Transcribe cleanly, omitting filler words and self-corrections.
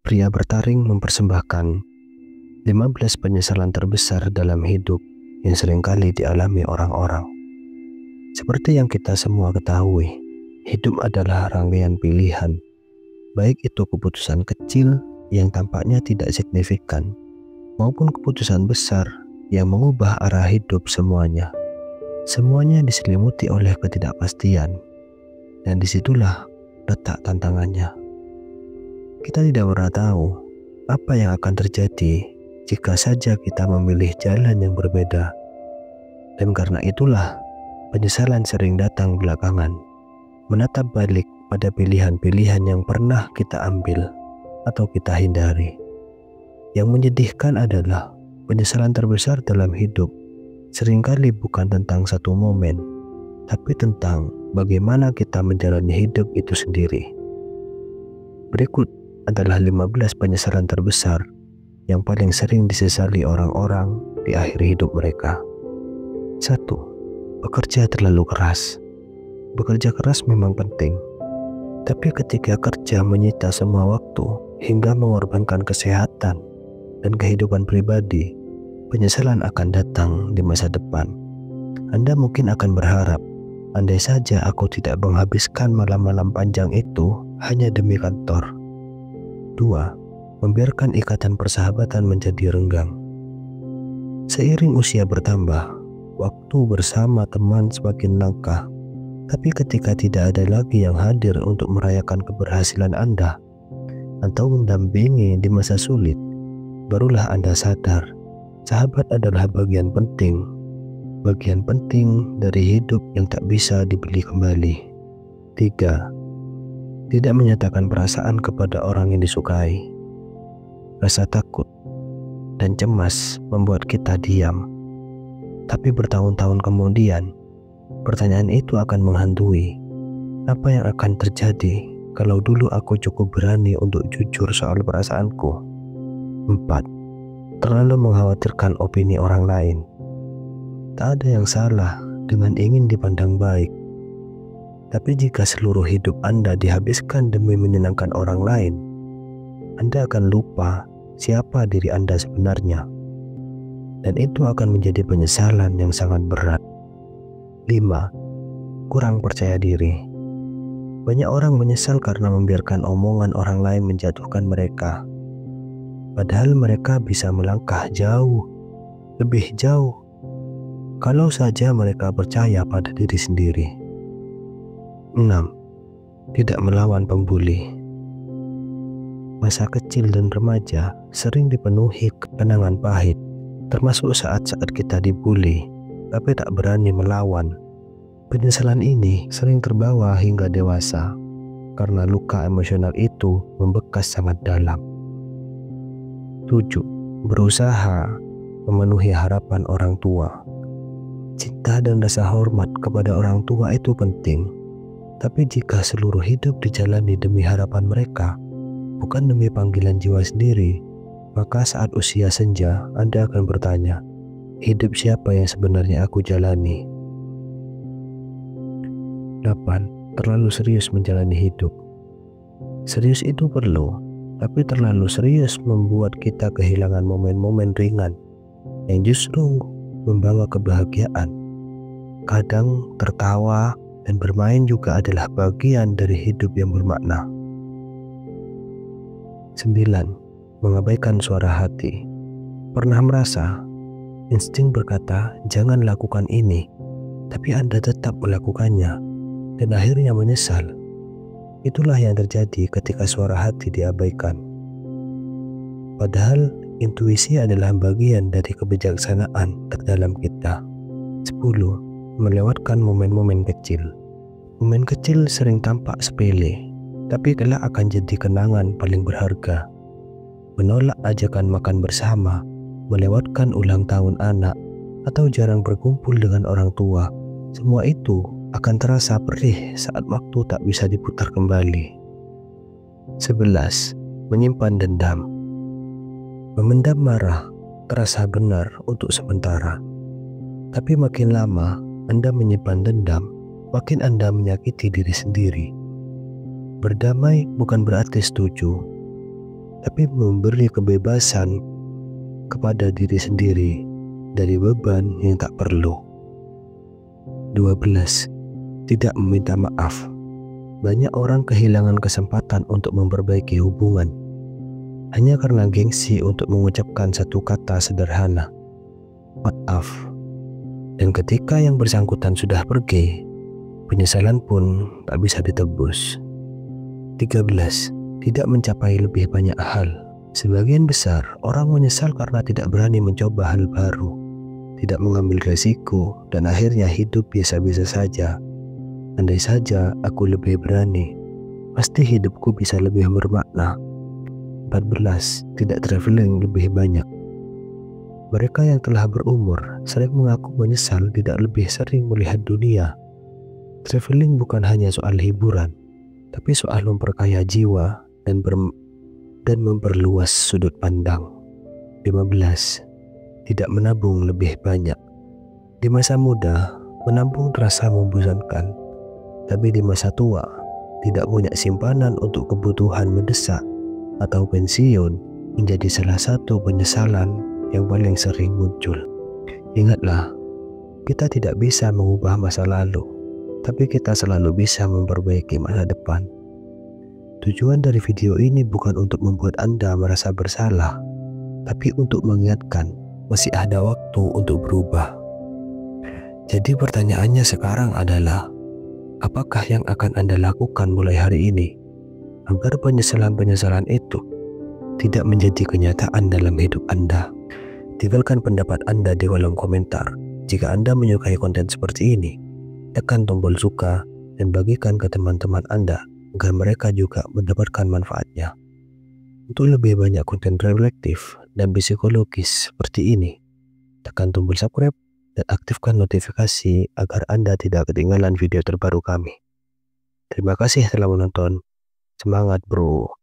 Pria bertaring mempersembahkan 15 penyesalan terbesar dalam hidup yang seringkali dialami orang-orang. Seperti yang kita semua ketahui, hidup adalah rangkaian pilihan, baik itu keputusan kecil yang tampaknya tidak signifikan, maupun keputusan besar yang mengubah arah hidup semuanya. Semuanya diselimuti oleh ketidakpastian, dan disitulah letak tantangannya. Kita tidak pernah tahu apa yang akan terjadi jika saja kita memilih jalan yang berbeda. Dan karena itulah, penyesalan sering datang belakangan, menatap balik pada pilihan-pilihan yang pernah kita ambil atau kita hindari. Yang menyedihkan adalah penyesalan terbesar dalam hidup seringkali bukan tentang satu momen, tapi tentang bagaimana kita menjalani hidup itu sendiri. Berikut adalah 15 penyesalan terbesar yang paling sering disesali orang-orang di akhir hidup mereka. 1. Bekerja terlalu keras. Bekerja keras memang penting, tapi ketika kerja menyita semua waktu hingga mengorbankan kesehatan dan kehidupan pribadi, penyesalan akan datang di masa depan. Anda mungkin akan berharap, andai saja aku tidak menghabiskan malam-malam panjang itu hanya demi kantor. 2. Membiarkan ikatan persahabatan menjadi renggang. Seiring usia bertambah, waktu bersama teman semakin langka. Tapi ketika tidak ada lagi yang hadir untuk merayakan keberhasilan Anda atau mendampingi di masa sulit, barulah Anda sadar, sahabat adalah bagian penting dari hidup yang tak bisa dibeli kembali. 3. Tidak menyatakan perasaan kepada orang yang disukai. Rasa takut dan cemas membuat kita diam. Tapi bertahun-tahun kemudian, pertanyaan itu akan menghantui. Apa yang akan terjadi kalau dulu aku cukup berani untuk jujur soal perasaanku? 4. Terlalu mengkhawatirkan opini orang lain. Tak ada yang salah dengan ingin dipandang baik. Tapi jika seluruh hidup Anda dihabiskan demi menyenangkan orang lain, Anda akan lupa siapa diri Anda sebenarnya. Dan itu akan menjadi penyesalan yang sangat berat. 5. Kurang percaya diri. Banyak orang menyesal karena membiarkan omongan orang lain menjatuhkan mereka. Padahal mereka bisa melangkah jauh, lebih jauh, kalau saja mereka percaya pada diri sendiri. 6. Tidak melawan pembuli. Masa kecil dan remaja sering dipenuhi kenangan pahit, termasuk saat-saat kita dibuli, tapi tak berani melawan. Penyesalan ini sering terbawa hingga dewasa, karena luka emosional itu membekas sangat dalam. 7. Berusaha memenuhi harapan orang tua. Cinta dan rasa hormat kepada orang tua itu penting, tapi jika seluruh hidup dijalani demi harapan mereka, bukan demi panggilan jiwa sendiri, maka saat usia senja Anda akan bertanya, hidup siapa yang sebenarnya aku jalani? 8. Terlalu serius menjalani hidup. Serius itu perlu, tapi terlalu serius membuat kita kehilangan momen-momen ringan yang justru membawa kebahagiaan. Kadang tertawa dan bermain juga adalah bagian dari hidup yang bermakna. 9. Mengabaikan suara hati. Pernah merasa insting berkata jangan lakukan ini, tapi Anda tetap melakukannya dan akhirnya menyesal. Itulah yang terjadi ketika suara hati diabaikan. Padahal intuisi adalah bagian dari kebijaksanaan terdalam kita. 10. Melewatkan momen-momen kecil. Momen kecil sering tampak sepele, tapi kelak akan jadi kenangan paling berharga. Menolak ajakan makan bersama, melewatkan ulang tahun anak, atau jarang berkumpul dengan orang tua. Semua itu akan terasa perih saat waktu tak bisa diputar kembali. 11. Menyimpan dendam. Memendam marah terasa benar untuk sementara, tapi makin lama Anda menyimpan dendam, makin Anda menyakiti diri sendiri. Berdamai bukan berarti setuju, tapi memberi kebebasan kepada diri sendiri dari beban yang tak perlu. 12. Tidak meminta maaf. Banyak orang kehilangan kesempatan untuk memperbaiki hubungan hanya karena gengsi untuk mengucapkan satu kata sederhana, maaf. Dan ketika yang bersangkutan sudah pergi, penyesalan pun tak bisa ditebus. 13. Tidak mencapai lebih banyak hal. Sebagian besar orang menyesal karena tidak berani mencoba hal baru, tidak mengambil resiko, dan akhirnya hidup biasa-biasa saja. Andai saja aku lebih berani, pasti hidupku bisa lebih bermakna. 14. Tidak traveling lebih banyak. Mereka yang telah berumur sering mengaku menyesal tidak lebih sering melihat dunia. Traveling bukan hanya soal hiburan, tapi soal memperkaya jiwa dan memperluas sudut pandang. 15. Tidak menabung lebih banyak. Di masa muda, menabung terasa membosankan, tapi di masa tua, tidak punya simpanan untuk kebutuhan mendesak atau pensiun menjadi salah satu penyesalan yang paling sering muncul. Ingatlah, kita tidak bisa mengubah masa lalu, tapi kita selalu bisa memperbaiki masa depan. Tujuan dari video ini bukan untuk membuat Anda merasa bersalah, tapi untuk mengingatkan masih ada waktu untuk berubah. Jadi pertanyaannya sekarang adalah, apakah yang akan Anda lakukan mulai hari ini agar penyesalan-penyesalan itu tidak menjadi kenyataan dalam hidup Anda? Tinggalkan pendapat Anda di kolom komentar. Jika Anda menyukai konten seperti ini, tekan tombol suka dan bagikan ke teman-teman Anda agar mereka juga mendapatkan manfaatnya. Untuk lebih banyak konten reflektif dan psikologis seperti ini, tekan tombol subscribe dan aktifkan notifikasi agar Anda tidak ketinggalan video terbaru kami. Terima kasih telah menonton. Semangat bro!